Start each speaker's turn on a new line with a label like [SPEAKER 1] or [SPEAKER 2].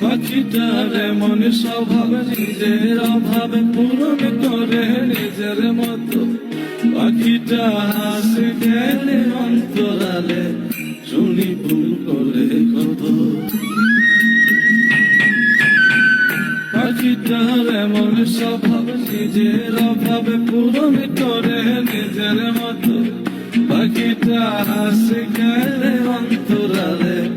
[SPEAKER 1] পাখিটার এমন স্বভাব, নিজের অভাব পূরণ করে নিজের মতো। পাখিটা হাসে গেলে অন্তরালে, শুনি ভুল করে কত। পাখিটার এমন স্বভাব, নিজের অভাব পূরণ করে নিজের মতো। পাখিটা হাসে গেলে অন্তরালে,